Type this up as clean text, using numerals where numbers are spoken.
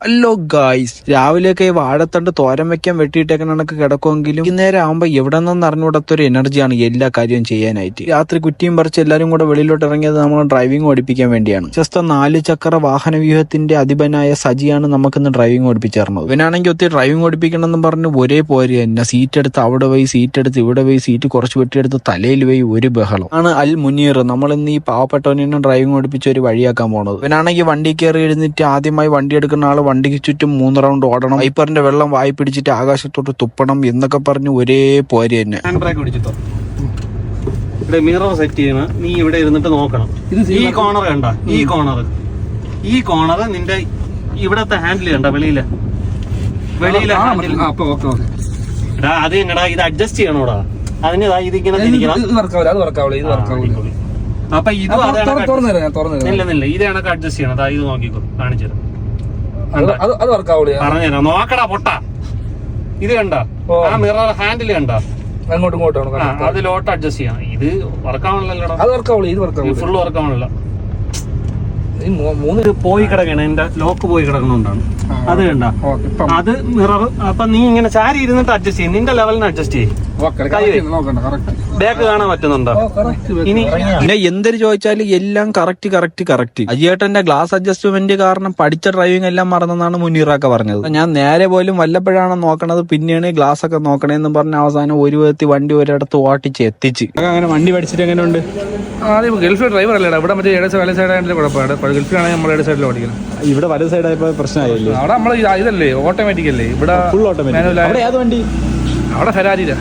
Hello guys, രാവിലെയൊക്കെ ഈ വാഴത്തണ്ട് തോരൻ വെക്കാൻ വെട്ടിയിട്ടേക്കണക്ക് കിടക്കുമെങ്കിലും നേരം ആകുമ്പോ എവിടെ നിന്ന് അറിഞ്ഞുകൂടാത്തൊരു എനർജിയാണ് എല്ലാ കാര്യവും ചെയ്യാനായിട്ട്. രാത്രി കുറ്റിയും പറിച്ച് എല്ലാരും കൂടെ വെളിയിലോട്ട് ഇറങ്ങിയത് നമ്മൾ ഡ്രൈവിംഗ് പഠിപ്പിക്കാൻ വേണ്ടിയാണ്. ജസ്റ്റ് 4 ചക്ര വാഹന വ്യൂഹത്തിന്റെ അധിപനായ സജിയാണ് നമുക്കിന്ന് ഡ്രൈവിംഗ് പഠിപ്പിച്ചേർന്നത്. ഇവനാണെങ്കിൽ ഒത്തിരി ഡ്രൈവിംഗ് പഠിപ്പിക്കണമെന്ന് പറഞ്ഞ് ഒരേ പോരെ തന്നെ സീറ്റ് എടുത്ത് അവിടെ പോയി, സീറ്റ് എടുത്ത് ഇവിടെ പോയി, സീറ്റ് കുറച്ച് വെട്ടിയെടുത്ത് തലയിൽ പോയി ഒരു ബഹളം ആണ്. അൽ മുനീർ നമ്മൾ ഇന്ന് ഈ പാവപ്പെട്ടവനെ ഡ്രൈവിംഗ് പഠിപ്പിച്ച് ഒരു വഴിയാക്കാൻ പോണത്. ഇവനാണെങ്കിൽ വണ്ടി കയറി എഴുന്നിട്ട് ആദ്യമായി വണ്ടി എടുക്കുന്ന ആള് വണ്ടിക്ക് ചുറ്റും 3 റൗണ്ട് ഓടണം, വൈപ്പറിന്റെ വെള്ളം വായി പിടിച്ചിട്ട് ആകാശത്തോട്ട് തുപ്പണം എന്നൊക്കെ പറഞ്ഞ് ഒരേ പോരെ തന്നെ. മിറർ സെറ്റ് ചെയ്യണം. നീ ഇവിടെ ഇരുന്നിട്ട് നോക്കണം. ഈ കോർണർ കണ്ട, ഈ കോർണർ നിന്റെ ഇവിടത്തെ ഹാൻഡിൽ കണ്ട, വെളിയിലെ ഹാൻഡിൽ. അത് എങ്ങടാ ഇത് അഡ്ജസ്റ്റ് ചെയ്യണോടാ. അതിന് ഇതിങ്ങനെ തിരിക്കണം. അപ്പൊ ഇത് ഇല്ല ഇത് കണക്ക് അഡ്ജസ്റ്റ് ചെയ്യണം. ഇത് നോക്കിക്കോ, കാണിച്ചു പറഞ്ഞുതരാം. നോക്കടാ പൊട്ട. ഇത് കണ്ട, ആ മിറർ ഹാൻഡിൽ കണ്ട, അതിലോട്ട് അഡ്ജസ്റ്റ് ചെയ്യണം. ഇത് വർക്കാവണല്ലോ, ഫുള്ള് വർക്കാവണല്ലോ. പോയി കിടക്കണം, എന്റെ ലോക്ക് പോയി കിടക്കണോണ്ടാണ്. അത് കണ്ട, അത് മിറർ. അപ്പൊ നീ ഇങ്ങനെ ചാരി ഇരുന്നിട്ട് അഡ്ജസ്റ്റ് ചെയ്യും, നിന്റെ ലെവലിന് അഡ്ജസ്റ്റ് ചെയ്യും. ബാക്ക് കാണാൻ പറ്റുന്നുണ്ടോ? ഇനി എന്തൊരു ചോദിച്ചാലും എല്ലാം കറക്റ്റ്. അജിയേട്ടന്റെ ഗ്ലാസ് അഡ്ജസ്റ്റ്മെന്റ് കാരണം പഠിച്ച ഡ്രൈവിംഗ് എല്ലാം മറന്നെന്നാണ് മുനീറൊക്കെ പറഞ്ഞത്. ഞാൻ നേരെ പോലും വല്ലപ്പോഴാണ് നോക്കണത്, പിന്നെയാണ് ഗ്ലാസ് ഒക്കെ നോക്കണേന്ന് പറഞ്ഞ അവസാനം ഒരു വിധത്തിൽ വണ്ടി ഒരിടത്ത് ഓട്ടിച്ച് എത്തിച്ച്. അങ്ങനെ വണ്ടി പഠിച്ചിട്ട് എങ്ങനെ ഉണ്ട്? ആദ്യം ഗൾഫിൽ ഡ്രൈവർ അല്ലേടാ, ഇവിടെ മറ്റേ വല സൈഡായിട്ട് കുഴപ്പമാണ്. ഗൾഫിലാണെങ്കിൽ നമ്മൾ ഇട സൈഡിൽ ഓടിക്കണം. ഇവിടെ വല സൈഡായപ്പോ പ്രശ്നമായില്ലേ? അവിടെ നമ്മൾ ഇതല്ലേ, ഓട്ടോമാറ്റിക് അല്ലേ, ഇവിടെ ഫുൾ ഓട്ടോമാറ്റിക്. അവിടെ ഫെരാരിയില്ല.